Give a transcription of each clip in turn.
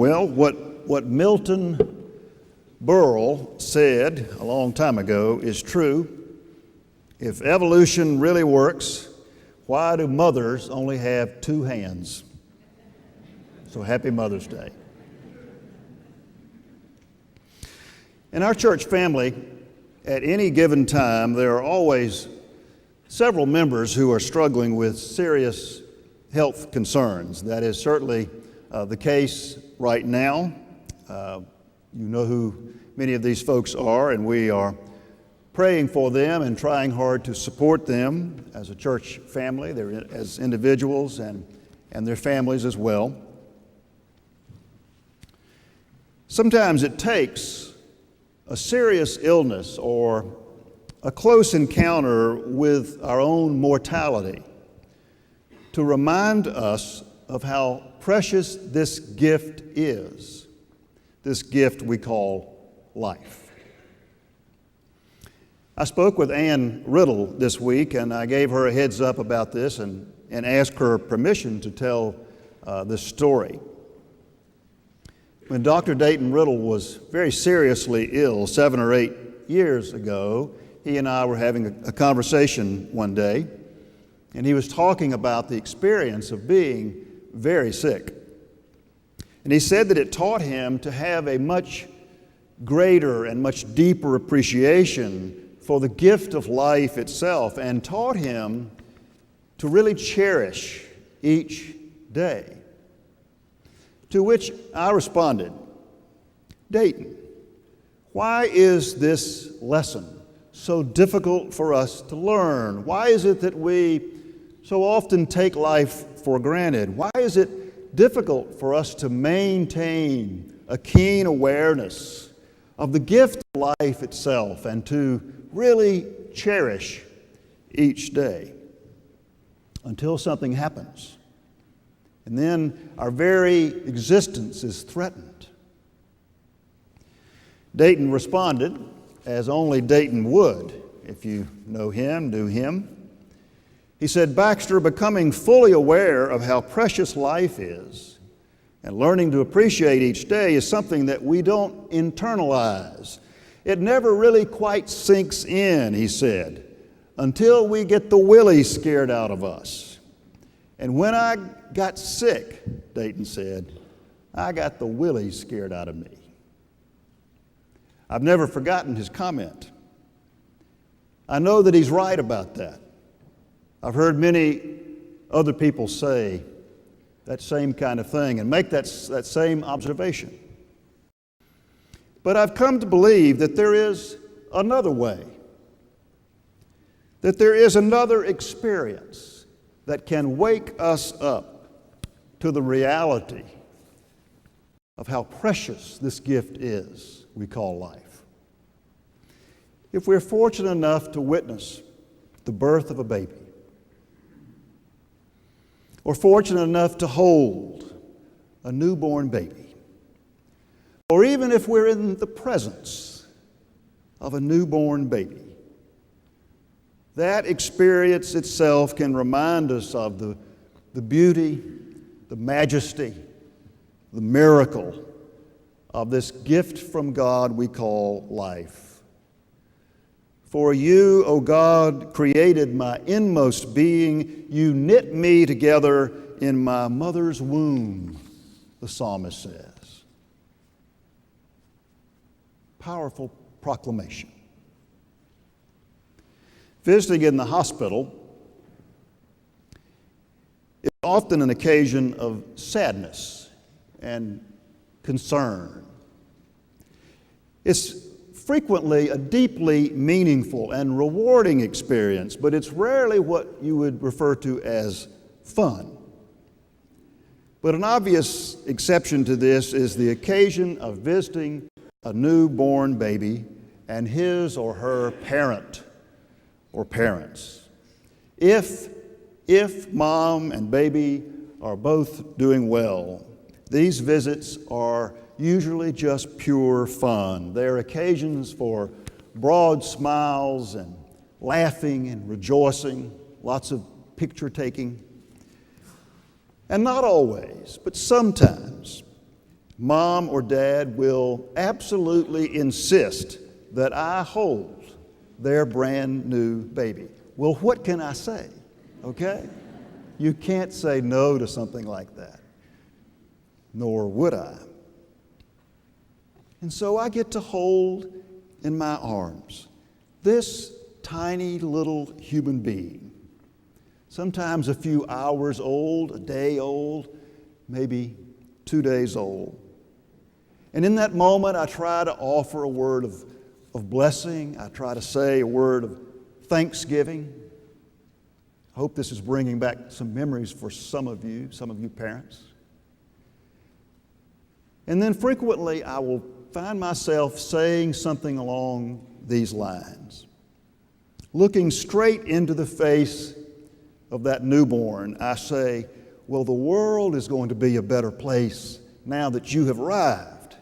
Well, what Milton Berle said a long time ago is true. If evolution really works, why do mothers only have two hands? So happy Mother's Day. In our church family, at any given time, there are always several members who are struggling with serious health concerns. That is certainly the case right now. You know who many of these folks are, and we are praying for them and trying hard to support them as a church family, as individuals and their families as well. Sometimes it takes a serious illness or a close encounter with our own mortality to remind us of how precious this gift is, this gift we call life. I spoke with Ann Riddle this week, and I gave her a heads up about this and asked her permission to tell this story. When Dr. Dayton Riddle was very seriously ill 7 or 8 years ago, he and I were having a conversation one day, and he was talking about the experience of being very sick. And he said that it taught him to have a much greater and much deeper appreciation for the gift of life itself, and taught him to really cherish each day. To which I responded, Dayton, why is this lesson so difficult for us to learn? Why is it that we so often take life for granted? Why is it difficult for us to maintain a keen awareness of the gift of life itself and to really cherish each day until something happens? And then our very existence is threatened. Dayton responded, as only Dayton would, if you know him, knew him. He said, Baxter, becoming fully aware of how precious life is and learning to appreciate each day is something that we don't internalize. It never really quite sinks in, he said, until we get the willy scared out of us. And when I got sick, Dayton said, I got the willy scared out of me. I've never forgotten his comment. I know that he's right about that. I've heard many other people say that same kind of thing and make that same observation. But I've come to believe that there is another way, that there is another experience that can wake us up to the reality of how precious this gift is we call life. If we're fortunate enough to witness the birth of a baby, or fortunate enough to hold a newborn baby, or even if we're in the presence of a newborn baby, that experience itself can remind us of the beauty, the majesty, the miracle of this gift from God we call life. For you, O God, created my inmost being. You knit me together in my mother's womb, the psalmist says. Powerful proclamation. Visiting in the hospital is often an occasion of sadness and concern. It's frequently a deeply meaningful and rewarding experience, but it's rarely what you would refer to as fun. But an obvious exception to this is the occasion of visiting a newborn baby and his or her parent or parents. If mom and baby are both doing well, these visits are usually just pure fun. They're occasions for broad smiles and laughing and rejoicing, lots of picture taking. And not always, but sometimes, mom or dad will absolutely insist that I hold their brand new baby. Well, what can I say? Okay? You can't say no to something like that, nor would I. And so I get to hold in my arms this tiny little human being, sometimes a few hours old, a day old, maybe 2 days old. And in that moment, I try to offer a word of blessing. I try to say a word of thanksgiving. I hope this is bringing back some memories for some of you parents. And then frequently, I will find myself saying something along these lines. Looking straight into the face of that newborn, I say, well, the world is going to be a better place now that you have arrived.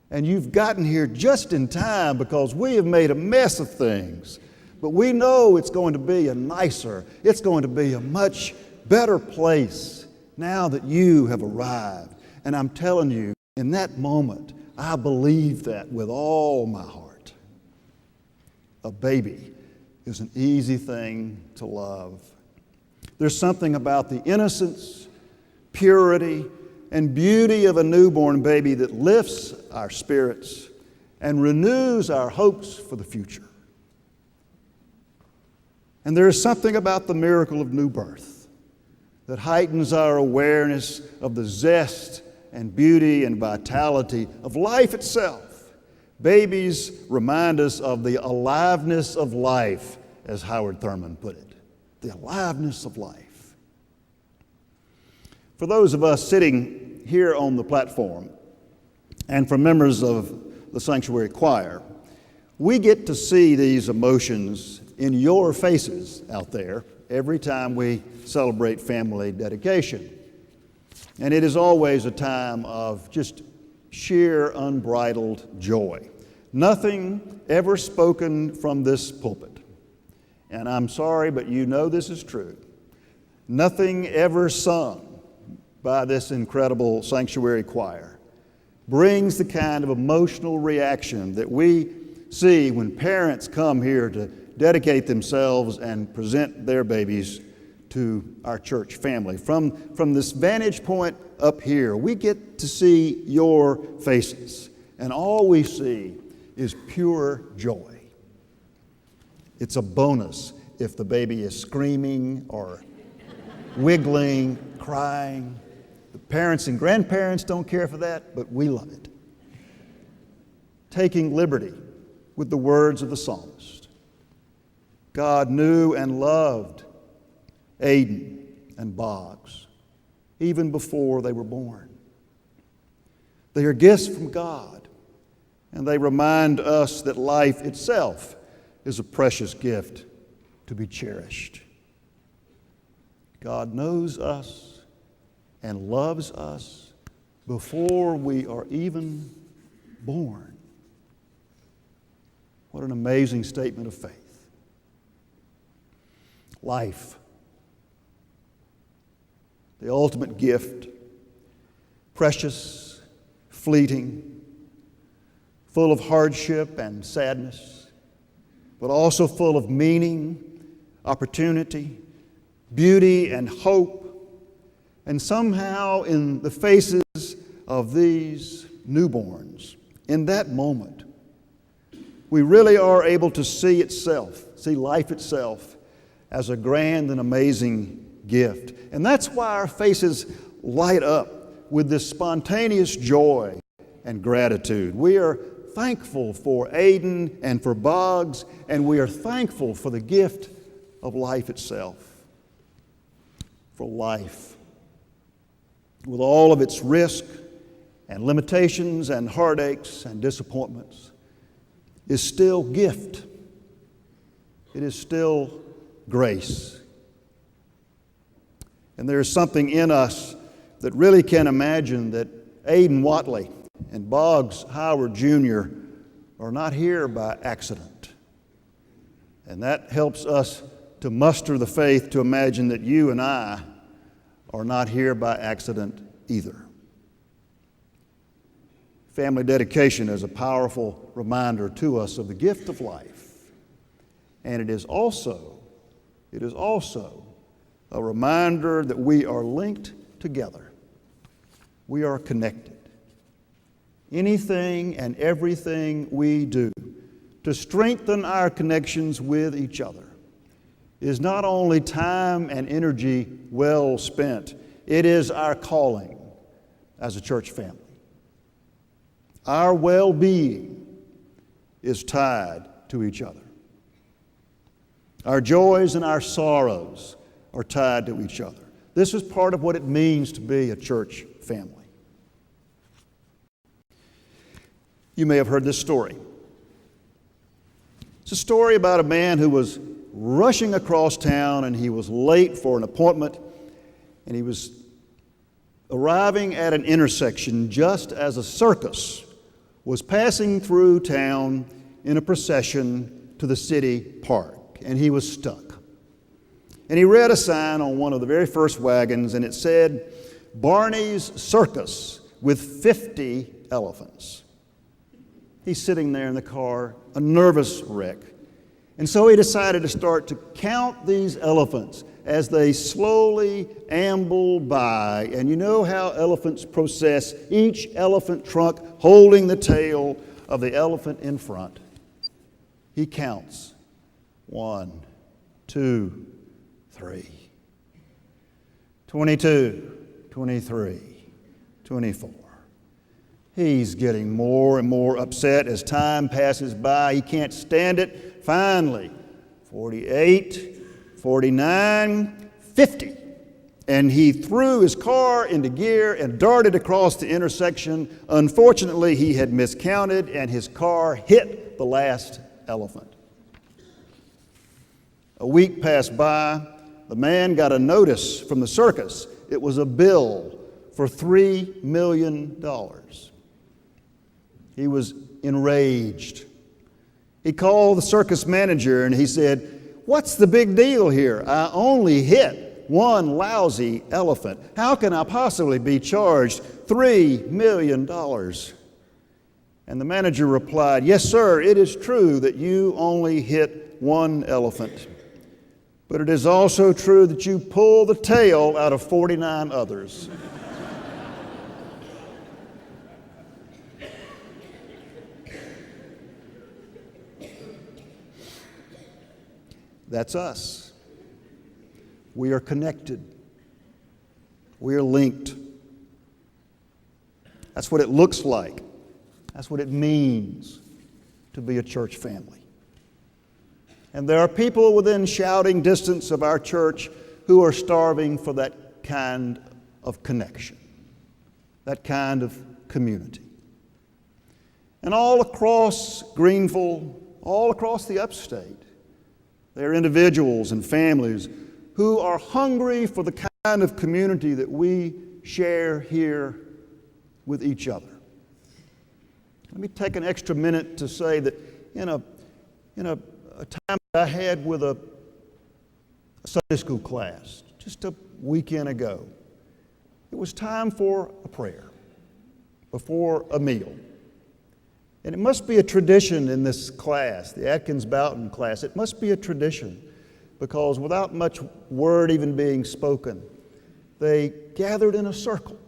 And you've gotten here just in time because we have made a mess of things. But we know it's going to be it's going to be a much better place now that you have arrived. And I'm telling you, in that moment, I believe that with all my heart. A baby is an easy thing to love. There's something about the innocence, purity, and beauty of a newborn baby that lifts our spirits and renews our hopes for the future. And there is something about the miracle of new birth that heightens our awareness of the zest and beauty and vitality of life itself. Babies remind us of the aliveness of life, as Howard Thurman put it. The aliveness of life. For those of us sitting here on the platform, and for members of the sanctuary choir, we get to see these emotions in your faces out there every time we celebrate family dedication. And it is always a time of just sheer unbridled joy. Nothing ever spoken from this pulpit, and I'm sorry, but you know this is true. Nothing ever sung by this incredible sanctuary choir brings the kind of emotional reaction that we see when parents come here to dedicate themselves and present their babies to our church family. From this vantage point up here, we get to see your faces, and all we see is pure joy. It's a bonus if the baby is screaming or wiggling, crying. The parents and grandparents don't care for that, but we love it. Taking liberty with the words of the psalmist. God knew and loved Aiden and Boggs even before they were born. They are gifts from God, and they remind us that life itself is a precious gift to be cherished. God knows us and loves us before we are even born. What an amazing statement of faith. Life, the ultimate gift, precious, fleeting, full of hardship and sadness, but also full of meaning, opportunity, beauty, and hope. And somehow in the faces of these newborns, in that moment, we really are able to see life itself as a grand and amazing gift. And that's why our faces light up with this spontaneous joy and gratitude. We are thankful for Aiden and for Boggs, and we are thankful for the gift of life itself. For life, with all of its risk and limitations and heartaches and disappointments, is still gift. It is still grace. And there is something in us that really can imagine that Aiden Watley and Boggs Howard Jr. are not here by accident. And that helps us to muster the faith to imagine that you and I are not here by accident either. Family dedication is a powerful reminder to us of the gift of life. And it is also a reminder that we are linked together. We are connected. Anything and everything we do to strengthen our connections with each other is not only time and energy well spent, it is our calling as a church family. Our well-being is tied to each other. Our joys and our sorrows are tied to each other. This is part of what it means to be a church family. You may have heard this story. It's a story about a man who was rushing across town, and he was late for an appointment, and he was arriving at an intersection just as a circus was passing through town in a procession to the city park, and he was stuck. And he read a sign on one of the very first wagons, and it said, "Barney's Circus with 50 elephants." He's sitting there in the car, a nervous wreck. And so he decided to start to count these elephants as they slowly ambled by. And you know how elephants process, each elephant trunk holding the tail of the elephant in front. He counts 1, 2, 3, 22, 23, 24. He's getting more and more upset as time passes by. He can't stand it. Finally, 48, 49, 50. And he threw his car into gear and darted across the intersection. Unfortunately, he had miscounted, and his car hit the last elephant. A week passed by. The man got a notice from the circus. It was a bill for $3 million. He was enraged. He called the circus manager and he said, "What's the big deal here? I only hit one lousy elephant. How can I possibly be charged $3 million? And the manager replied, "Yes, sir, it is true that you only hit one elephant. But it is also true that you pulled the tail out of 49 others." That's us. We are connected. We are linked. That's what it looks like. That's what it means to be a church family. And there are people within shouting distance of our church who are starving for that kind of connection, that kind of community. And all across Greenville, all across the upstate, there are individuals and families who are hungry for the kind of community that we share here with each other. Let me take an extra minute to say that in a time that I had with a Sunday school class just a weekend ago, it was time for a prayer before a meal. And it must be a tradition in this class, the Atkins-Boughton class. It must be a tradition because without much word even being spoken, they gathered in a circle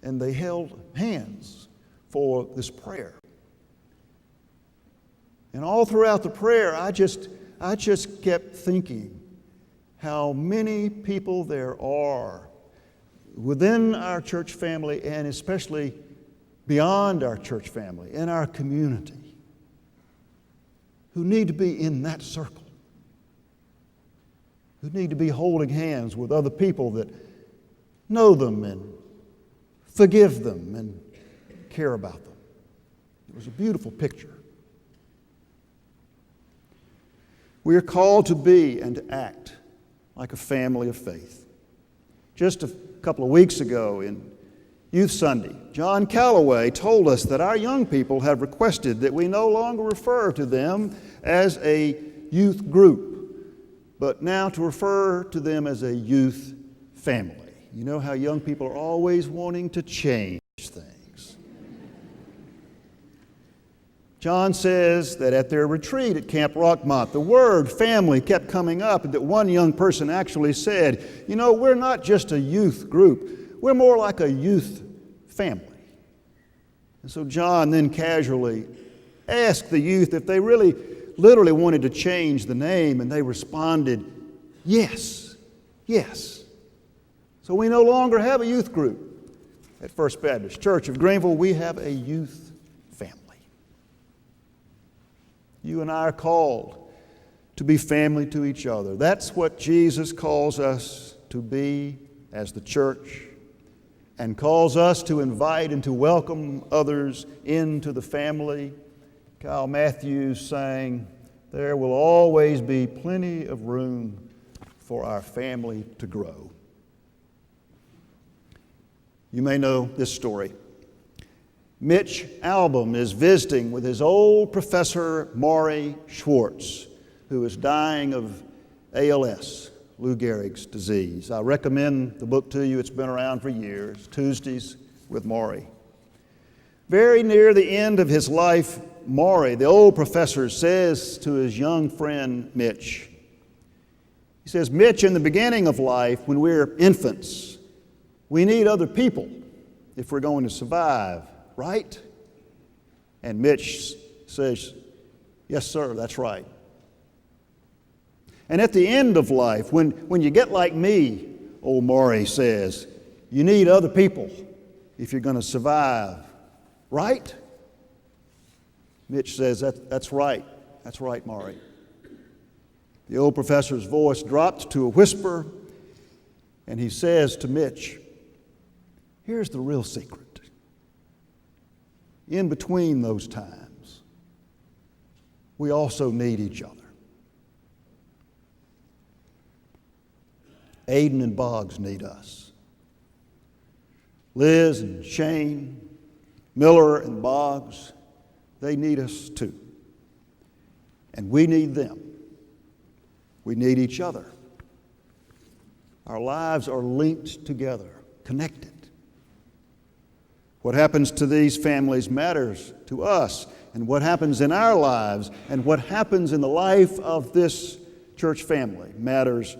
and they held hands for this prayer. And all throughout the prayer, I just kept thinking how many people there are within our church family and especially beyond our church family, in our community, who need to be in that circle, who need to be holding hands with other people that know them and forgive them and care about them. It was a beautiful picture. We are called to be and to act like a family of faith. Just a couple of weeks ago in Youth Sunday, John Calloway told us that our young people have requested that we no longer refer to them as a youth group, but now to refer to them as a youth family. You know how young people are always wanting to change things. John says that at their retreat at Camp Rockmont, the word family kept coming up, and that one young person actually said, "You know, we're not just a youth group, we're more like a youth family." And so John then casually asked the youth if they really literally wanted to change the name, and they responded, "Yes, yes." So we no longer have a youth group at First Baptist Church of Greenville. We have a youth family. You and I are called to be family to each other. That's what Jesus calls us to be as the church, and calls us to invite and to welcome others into the family. Kyle Matthews sang, "There will always be plenty of room for our family to grow." You may know this story. Mitch Albom is visiting with his old professor, Maury Schwartz, who is dying of ALS, Lou Gehrig's disease. I recommend the book to you. It's been around for years, Tuesdays with Maury. Very near the end of his life, Maury, the old professor, says to his young friend Mitch, he says, "Mitch, in the beginning of life, when we're infants, we need other people if we're going to survive, right?" And Mitch says, "Yes, sir, that's right." And at the end of life, when you get like me, old Maury says, you need other people if you're going to survive, right? Mitch says, that's right. That's right, Maury. The old professor's voice dropped to a whisper, and he says to Mitch, "Here's the real secret. In between those times, we also need each other." Aiden and Boggs need us. Liz and Shane, Miller and Boggs, they need us too. And we need them. We need each other. Our lives are linked together, connected. What happens to these families matters to us, and what happens in our lives and what happens in the life of this church family matters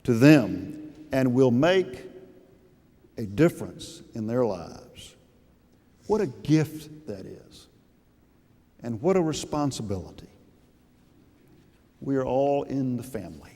to them and will make a difference in their lives. What a gift that is, and what a responsibility. We are all in the family.